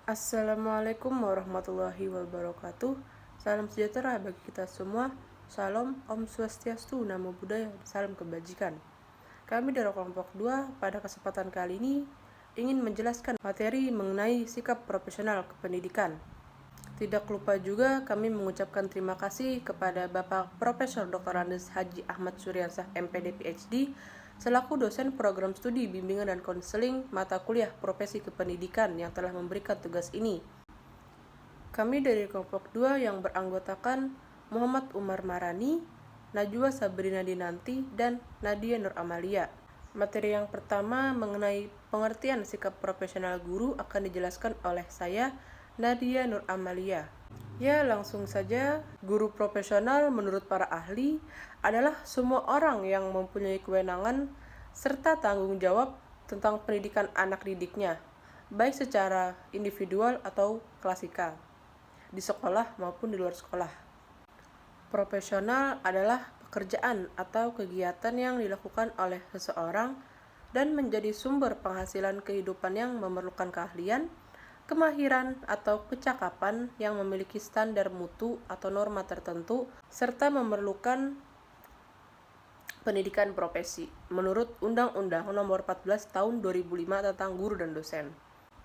Assalamualaikum warahmatullahi wabarakatuh. Salam sejahtera bagi kita semua. Salam, Om Swastiastu, Namo Buddhaya, salam kebajikan. Kami dari kelompok 2 pada kesempatan kali ini ingin menjelaskan materi mengenai sikap profesional kependidikan. Tidak lupa juga kami mengucapkan terima kasih kepada Bapak Profesor Dr. Andes Haji Ahmad Suryansah MPD PhD selaku dosen program studi bimbingan dan konseling mata kuliah profesi kependidikan yang telah memberikan tugas ini. Kami dari kelompok 2 yang beranggotakan Muhammad Umar Marani, Najwa Sabrina Dinanti, dan Nadia Nur Amalia. Materi yang pertama mengenai pengertian sikap profesional guru akan dijelaskan oleh saya, Nadia Nur Amalia. Ya, langsung saja, guru profesional menurut para ahli adalah semua orang yang mempunyai kewenangan serta tanggung jawab tentang pendidikan anak didiknya, baik secara individual atau klasikal, di sekolah maupun di luar sekolah. Profesional adalah pekerjaan atau kegiatan yang dilakukan oleh seseorang dan menjadi sumber penghasilan kehidupan yang memerlukan keahlian, kemahiran atau kecakapan yang memiliki standar mutu atau norma tertentu, serta memerlukan pendidikan profesi menurut Undang-Undang Nomor 14 Tahun 2005 tentang guru dan dosen.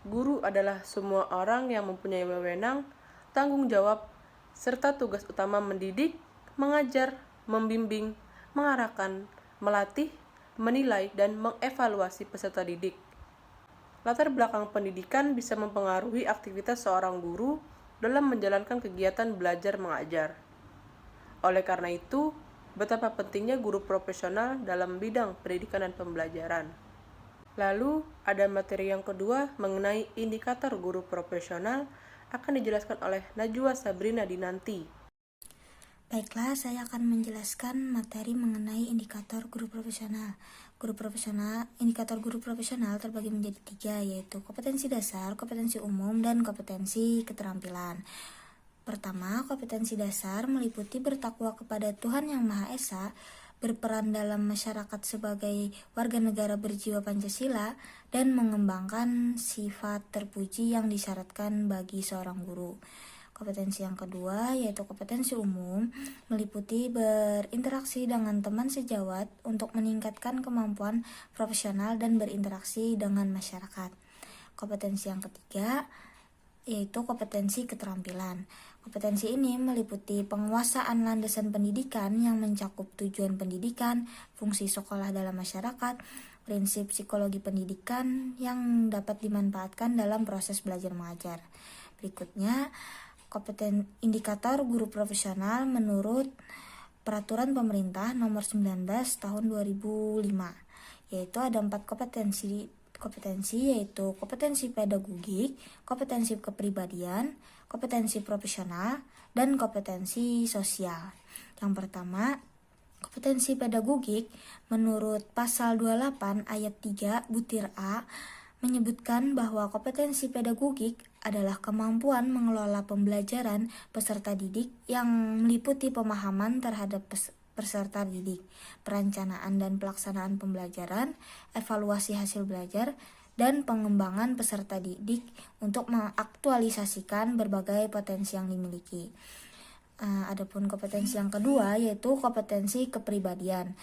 Guru adalah semua orang yang mempunyai wewenang, tanggung jawab, serta tugas utama mendidik, mengajar, membimbing, mengarahkan, melatih, menilai, dan mengevaluasi peserta didik. Latar belakang pendidikan bisa mempengaruhi aktivitas seorang guru dalam menjalankan kegiatan belajar mengajar. Oleh karena itu, betapa pentingnya guru profesional dalam bidang pendidikan dan pembelajaran. Lalu, ada materi yang kedua mengenai indikator guru profesional akan dijelaskan oleh Najwa Sabrina Dinanti. Baiklah, saya akan menjelaskan materi mengenai indikator guru profesional. Indikator guru profesional terbagi menjadi 3, yaitu kompetensi dasar, kompetensi umum, dan kompetensi keterampilan. Pertama, kompetensi dasar meliputi bertakwa kepada Tuhan Yang Maha Esa, berperan dalam masyarakat sebagai warga negara berjiwa Pancasila, dan mengembangkan sifat terpuji yang disyaratkan bagi seorang guru. Kompetensi yang kedua yaitu kompetensi umum, meliputi berinteraksi dengan teman sejawat untuk meningkatkan kemampuan profesional dan berinteraksi dengan masyarakat. Kompetensi yang ketiga yaitu kompetensi keterampilan. Kompetensi ini meliputi penguasaan landasan pendidikan yang mencakup tujuan pendidikan, fungsi sekolah dalam masyarakat, prinsip psikologi pendidikan yang dapat dimanfaatkan dalam proses belajar mengajar. Berikutnya, indikator guru profesional menurut Peraturan Pemerintah Nomor 19 Tahun 2005, yaitu ada 4 kompetensi yaitu kompetensi pedagogik, kompetensi kepribadian, kompetensi profesional, dan kompetensi sosial. Yang pertama, kompetensi pedagogik menurut Pasal 28 Ayat 3 Butir A menyebutkan bahwa kompetensi pedagogik adalah kemampuan mengelola pembelajaran peserta didik yang meliputi pemahaman terhadap peserta didik, perencanaan dan pelaksanaan pembelajaran, evaluasi hasil belajar, dan pengembangan peserta didik untuk mengaktualisasikan berbagai potensi yang dimiliki. Adapun kompetensi yang kedua yaitu kompetensi kepribadian.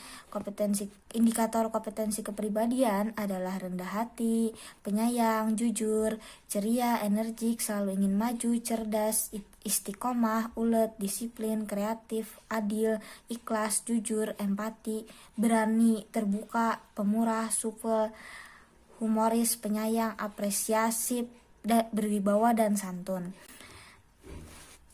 Indikator kompetensi kepribadian adalah rendah hati, penyayang, jujur, ceria, energik, selalu ingin maju, cerdas, istiqomah, ulet, disiplin, kreatif, adil, ikhlas, jujur, empati, berani, terbuka, pemurah, supel, humoris, penyayang, apresiasi, berwibawa, dan santun.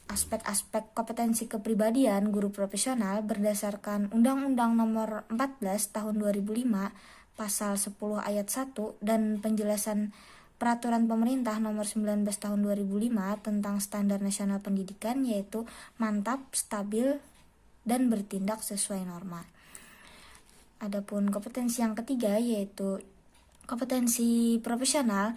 Aspek-aspek kompetensi kepribadian guru profesional berdasarkan Undang-Undang Nomor 14 Tahun 2005 Pasal 10 Ayat 1 dan penjelasan Peraturan Pemerintah Nomor 19 Tahun 2005 tentang Standar Nasional Pendidikan, yaitu mantap, stabil, dan bertindak sesuai norma. Adapun kompetensi yang ketiga yaitu kompetensi profesional.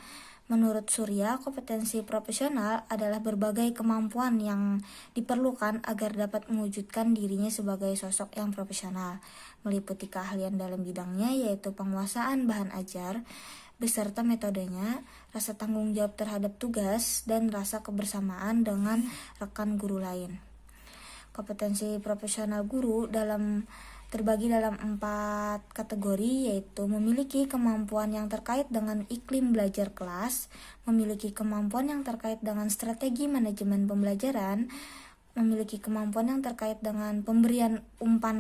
Menurut Surya, kompetensi profesional adalah berbagai kemampuan yang diperlukan agar dapat mewujudkan dirinya sebagai sosok yang profesional, meliputi keahlian dalam bidangnya yaitu penguasaan bahan ajar, beserta metodenya, rasa tanggung jawab terhadap tugas, dan rasa kebersamaan dengan rekan guru lain. Kompetensi profesional guru terbagi dalam 4 kategori, yaitu memiliki kemampuan yang terkait dengan iklim belajar kelas, memiliki kemampuan yang terkait dengan strategi manajemen pembelajaran, memiliki kemampuan yang terkait dengan pemberian umpan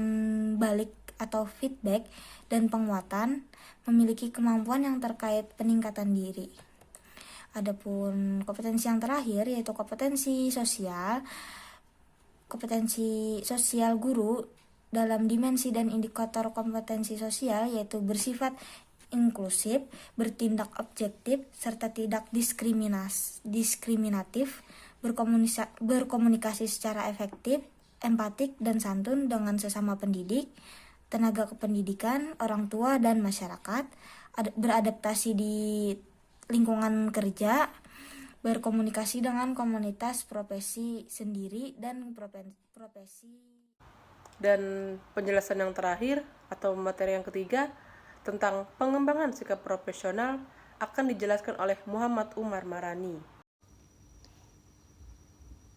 balik atau feedback dan penguatan, memiliki kemampuan yang terkait peningkatan diri. Adapun kompetensi yang terakhir yaitu kompetensi sosial. Kompetensi sosial guru dalam dimensi dan indikator kompetensi sosial yaitu bersifat inklusif, bertindak objektif, serta tidak diskriminatif, berkomunikasi secara efektif, empatik dan santun dengan sesama pendidik, tenaga kependidikan, orang tua dan masyarakat, beradaptasi di lingkungan kerja, berkomunikasi dengan komunitas, profesi sendiri dan profesi. Dan penjelasan yang terakhir atau materi yang ketiga tentang pengembangan sikap profesional akan dijelaskan oleh Muhammad Umar Marani.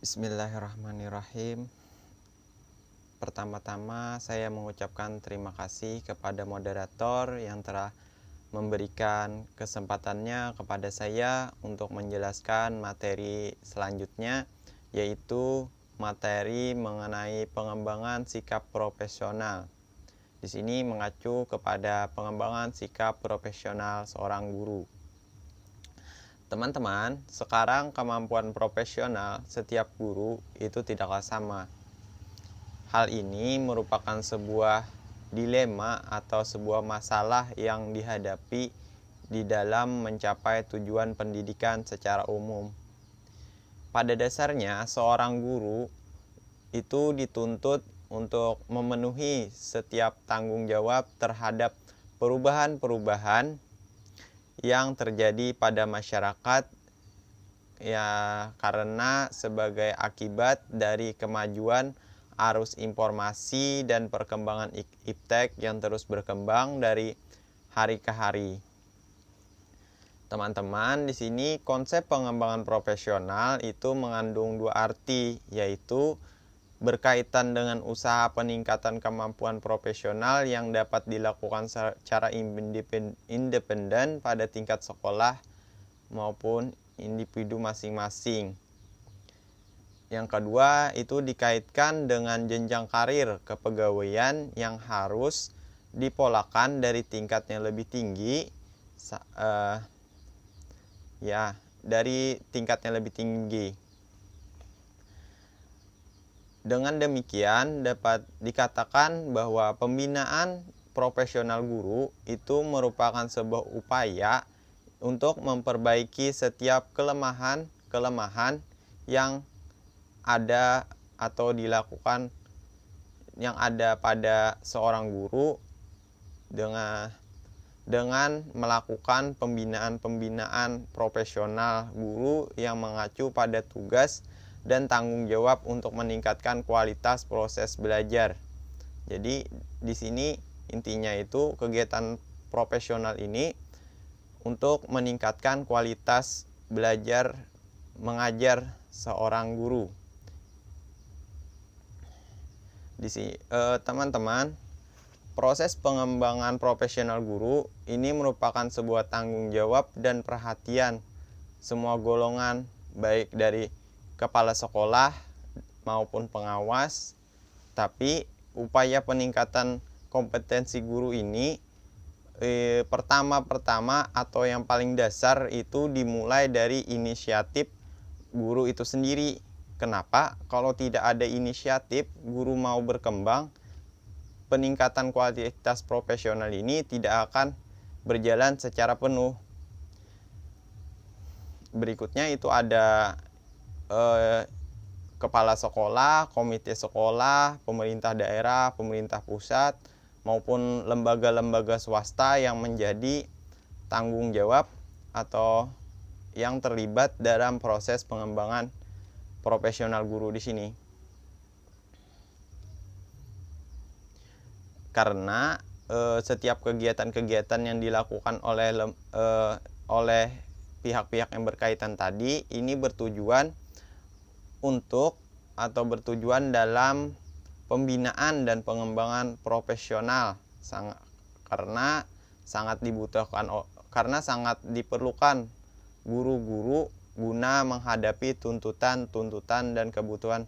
Bismillahirrahmanirrahim. Pertama-tama saya mengucapkan terima kasih kepada moderator yang telah memberikan kesempatannya kepada saya untuk menjelaskan materi selanjutnya, yaitu materi mengenai pengembangan sikap profesional. Di sini mengacu kepada pengembangan sikap profesional seorang guru. Teman-teman, sekarang kemampuan profesional setiap guru itu tidaklah sama. Hal ini merupakan sebuah dilema atau sebuah masalah yang dihadapi di dalam mencapai tujuan pendidikan secara umum. Pada dasarnya, seorang guru itu dituntut untuk memenuhi setiap tanggung jawab terhadap perubahan-perubahan yang terjadi pada masyarakat, ya, karena sebagai akibat dari kemajuan arus informasi dan perkembangan iptek yang terus berkembang dari hari ke hari. Teman-teman, di sini konsep pengembangan profesional itu mengandung dua arti, yaitu berkaitan dengan usaha peningkatan kemampuan profesional yang dapat dilakukan secara independen pada tingkat sekolah maupun individu masing-masing. Yang kedua, itu dikaitkan dengan jenjang karir kepegawaian yang harus dipolakan dari tingkat yang lebih tinggi, dari tingkatnya lebih tinggi. Dengan demikian dapat dikatakan bahwa pembinaan profesional guru itu merupakan sebuah upaya untuk memperbaiki setiap kelemahan yang ada atau dilakukan yang ada pada seorang guru dengan melakukan pembinaan profesional guru yang mengacu pada tugas dan tanggung jawab untuk meningkatkan kualitas proses belajar. Jadi di sini intinya itu kegiatan profesional ini untuk meningkatkan kualitas belajar mengajar seorang guru. Di sini teman-teman, proses pengembangan profesional guru ini merupakan sebuah tanggung jawab dan perhatian semua golongan, baik dari kepala sekolah maupun pengawas. Tapi upaya peningkatan kompetensi guru ini pertama atau yang paling dasar itu dimulai dari inisiatif guru itu sendiri. Kenapa? Kalau tidak ada inisiatif guru mau berkembang, peningkatan kualitas profesional ini tidak akan berjalan secara penuh. Berikutnya itu ada kepala sekolah, komite sekolah, pemerintah daerah, pemerintah pusat, maupun lembaga-lembaga swasta yang menjadi tanggung jawab atau yang terlibat dalam proses pengembangan profesional guru di sini. Karena setiap kegiatan-kegiatan yang dilakukan oleh pihak-pihak yang berkaitan tadi ini bertujuan dalam pembinaan dan pengembangan profesional, karena sangat diperlukan guru-guru guna menghadapi tuntutan dan kebutuhan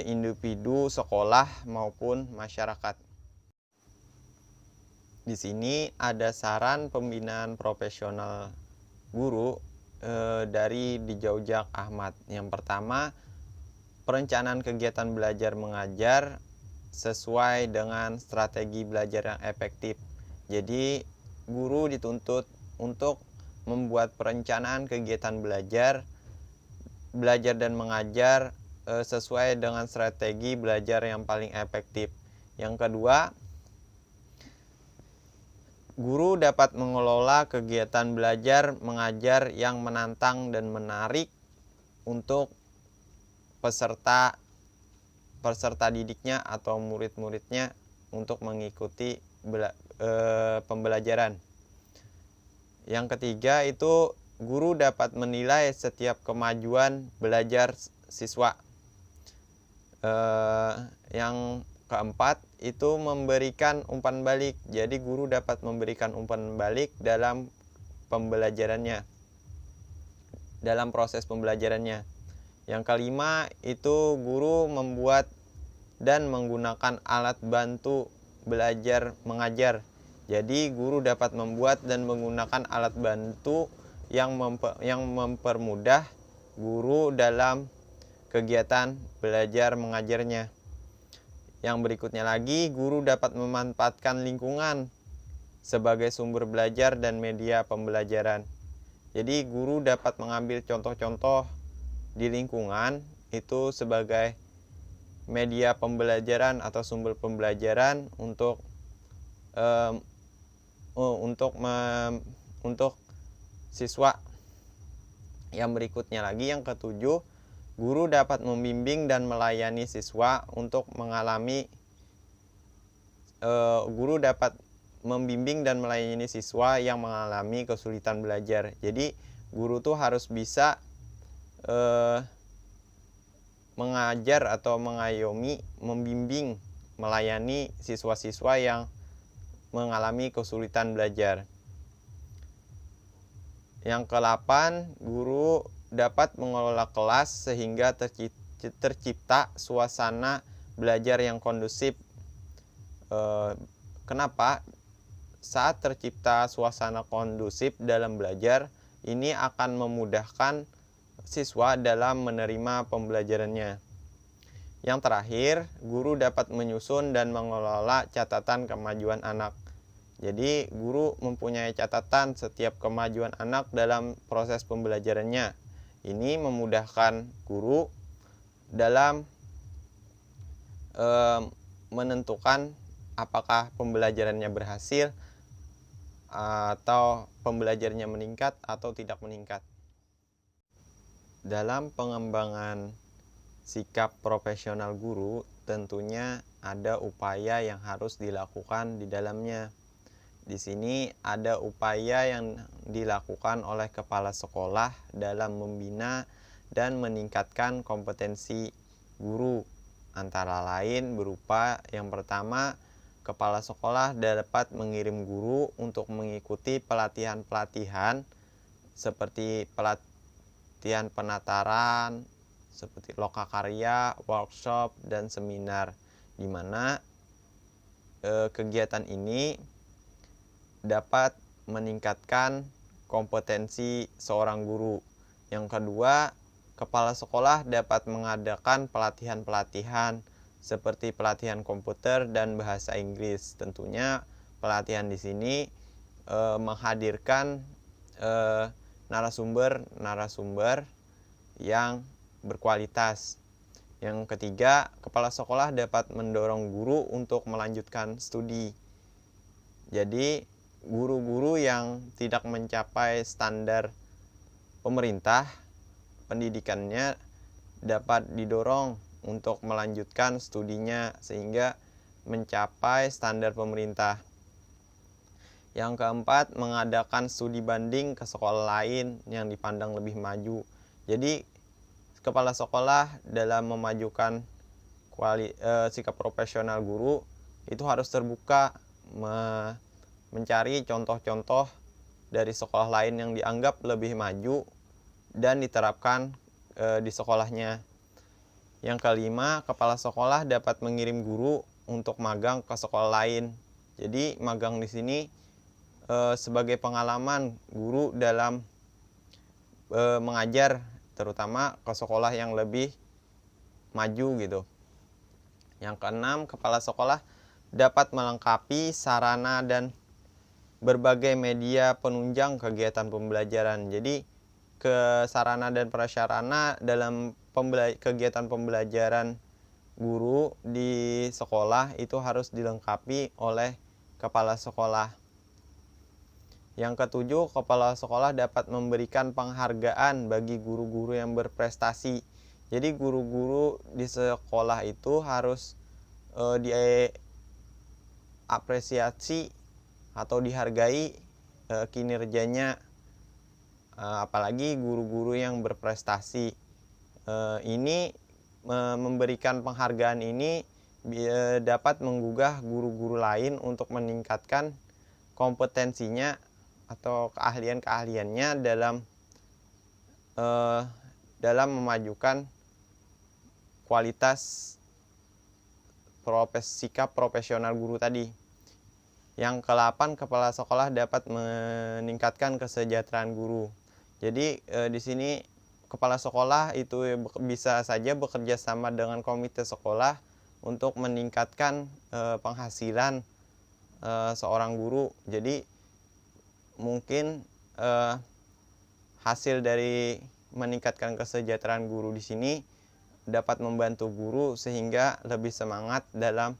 individu, sekolah maupun masyarakat. Di sini ada saran pembinaan profesional guru dari Dijaujak Ahmad. Yang pertama, perencanaan kegiatan belajar mengajar sesuai dengan strategi belajar yang efektif. Jadi, guru dituntut untuk membuat perencanaan kegiatan belajar dan mengajar sesuai dengan strategi belajar yang paling efektif. Yang kedua, guru dapat mengelola kegiatan belajar mengajar yang menantang dan menarik untuk peserta didiknya atau murid-muridnya untuk mengikuti pembelajaran. Yang ketiga itu guru dapat menilai setiap kemajuan belajar siswa. Yang keempat itu memberikan umpan balik. Jadi guru dapat memberikan umpan balik dalam pembelajarannya, dalam proses pembelajarannya. Yang kelima itu guru membuat dan menggunakan alat bantu belajar mengajar. Jadi guru dapat membuat dan menggunakan alat bantu yang mempermudah guru dalam kegiatan belajar mengajarnya. Yang berikutnya lagi, guru dapat memanfaatkan lingkungan sebagai sumber belajar dan media pembelajaran. Jadi guru dapat mengambil contoh-contoh di lingkungan itu sebagai media pembelajaran atau sumber pembelajaran untuk siswa. Yang berikutnya lagi, yang ketujuh, guru dapat membimbing dan melayani siswa untuk mengalami siswa yang mengalami kesulitan belajar. Jadi guru tuh harus bisa mengajar atau mengayomi, membimbing, melayani siswa-siswa yang mengalami kesulitan belajar. Yang ke-8, guru dapat mengelola kelas sehingga tercipta suasana belajar yang kondusif. Kenapa? Saat tercipta suasana kondusif dalam belajar, ini akan memudahkan siswa dalam menerima pembelajarannya. Yang terakhir, guru dapat menyusun dan mengelola catatan kemajuan anak. Jadi, guru mempunyai catatan setiap kemajuan anak dalam proses pembelajarannya. Ini memudahkan guru dalam menentukan apakah pembelajarannya berhasil atau pembelajarannya meningkat atau tidak meningkat. Dalam pengembangan sikap profesional guru, tentunya ada upaya yang harus dilakukan di dalamnya. Di sini ada upaya yang dilakukan oleh kepala sekolah dalam membina dan meningkatkan kompetensi guru. Antara lain berupa yang pertama, kepala sekolah dapat mengirim guru untuk mengikuti pelatihan-pelatihan seperti pelatihan penataran, seperti lokakarya, workshop, dan seminar, di mana kegiatan ini dapat meningkatkan kompetensi seorang guru. Yang kedua, kepala sekolah dapat mengadakan pelatihan-pelatihan seperti pelatihan komputer dan bahasa Inggris. Tentunya pelatihan di sini menghadirkan narasumber yang berkualitas. Yang ketiga, kepala sekolah dapat mendorong guru untuk melanjutkan studi. Jadi, guru-guru yang tidak mencapai standar pemerintah pendidikannya dapat didorong untuk melanjutkan studinya sehingga mencapai standar pemerintah. Yang keempat, mengadakan studi banding ke sekolah lain yang dipandang lebih maju. Jadi, kepala sekolah dalam memajukan sikap profesional guru itu harus terbuka mencari contoh-contoh dari sekolah lain yang dianggap lebih maju dan diterapkan di sekolahnya. Yang kelima, kepala sekolah dapat mengirim guru untuk magang ke sekolah lain. Jadi, magang di sini sebagai pengalaman guru dalam mengajar, terutama ke sekolah yang lebih maju gitu. Yang keenam, kepala sekolah dapat melengkapi sarana dan berbagai media penunjang kegiatan pembelajaran. Jadi, sarana dan prasarana dalam kegiatan pembelajaran guru di sekolah itu harus dilengkapi oleh kepala sekolah. Yang ketujuh, kepala sekolah dapat memberikan penghargaan bagi guru-guru yang berprestasi. Jadi guru-guru di sekolah itu harus diapresiasi atau dihargai kinerjanya, apalagi guru-guru yang berprestasi. Ini memberikan penghargaan ini dapat menggugah guru-guru lain untuk meningkatkan kompetensinya atau keahlian-keahliannya dalam memajukan kualitas sikap profesional guru tadi. Yang ke-8, kepala sekolah dapat meningkatkan kesejahteraan guru. Jadi di sini kepala sekolah itu bisa saja bekerja sama dengan komite sekolah untuk meningkatkan penghasilan seorang guru. Jadi mungkin hasil dari meningkatkan kesejahteraan guru di sini dapat membantu guru sehingga lebih semangat dalam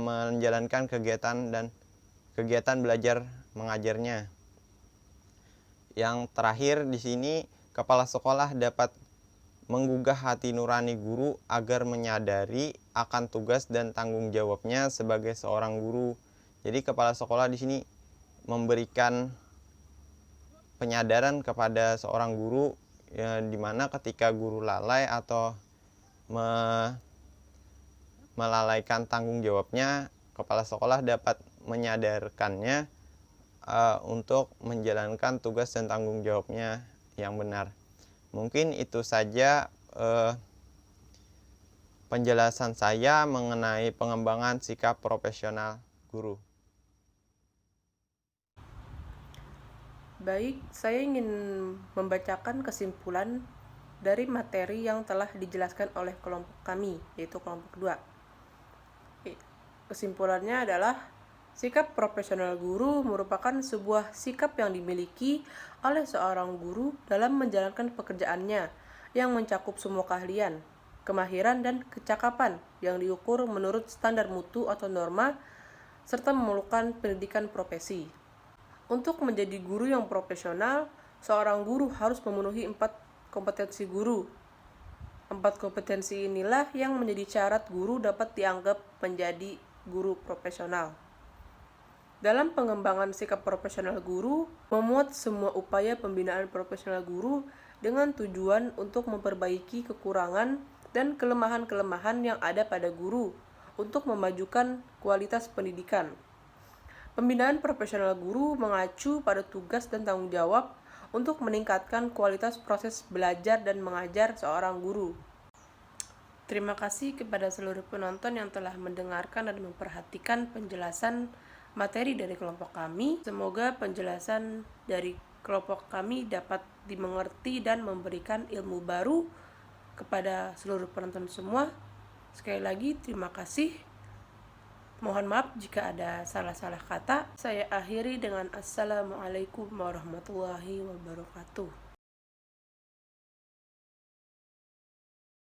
menjalankan kegiatan belajar mengajarnya. Yang terakhir di sini, kepala sekolah dapat menggugah hati nurani guru agar menyadari akan tugas dan tanggung jawabnya sebagai seorang guru. Jadi kepala sekolah di sini memberikan penyadaran kepada seorang guru, di mana ketika guru lalai atau melalaikan tanggung jawabnya, kepala sekolah dapat menyadarkannya untuk menjalankan tugas dan tanggung jawabnya yang benar. Mungkin itu saja penjelasan saya mengenai pengembangan sikap profesional guru. Baik, saya ingin membacakan kesimpulan dari materi yang telah dijelaskan oleh kelompok kami, yaitu kelompok 2. Kesimpulannya adalah sikap profesional guru merupakan sebuah sikap yang dimiliki oleh seorang guru dalam menjalankan pekerjaannya yang mencakup semua keahlian, kemahiran, dan kecakapan yang diukur menurut standar mutu atau norma, serta memerlukan pendidikan profesi. Untuk menjadi guru yang profesional, seorang guru harus memenuhi 4 kompetensi guru. 4 kompetensi inilah yang menjadi syarat guru dapat dianggap menjadi guru profesional. Dalam pengembangan sikap profesional guru, memuat semua upaya pembinaan profesional guru dengan tujuan untuk memperbaiki kekurangan dan kelemahan-kelemahan yang ada pada guru untuk memajukan kualitas pendidikan. Pembinaan profesional guru mengacu pada tugas dan tanggung jawab untuk meningkatkan kualitas proses belajar dan mengajar seorang guru. Terima kasih kepada seluruh penonton yang telah mendengarkan dan memperhatikan penjelasan materi dari kelompok kami. Semoga penjelasan dari kelompok kami dapat dimengerti dan memberikan ilmu baru kepada seluruh penonton semua. Sekali lagi terima kasih. Mohon maaf jika ada salah-salah kata. Saya akhiri dengan Assalamualaikum warahmatullahi wabarakatuh.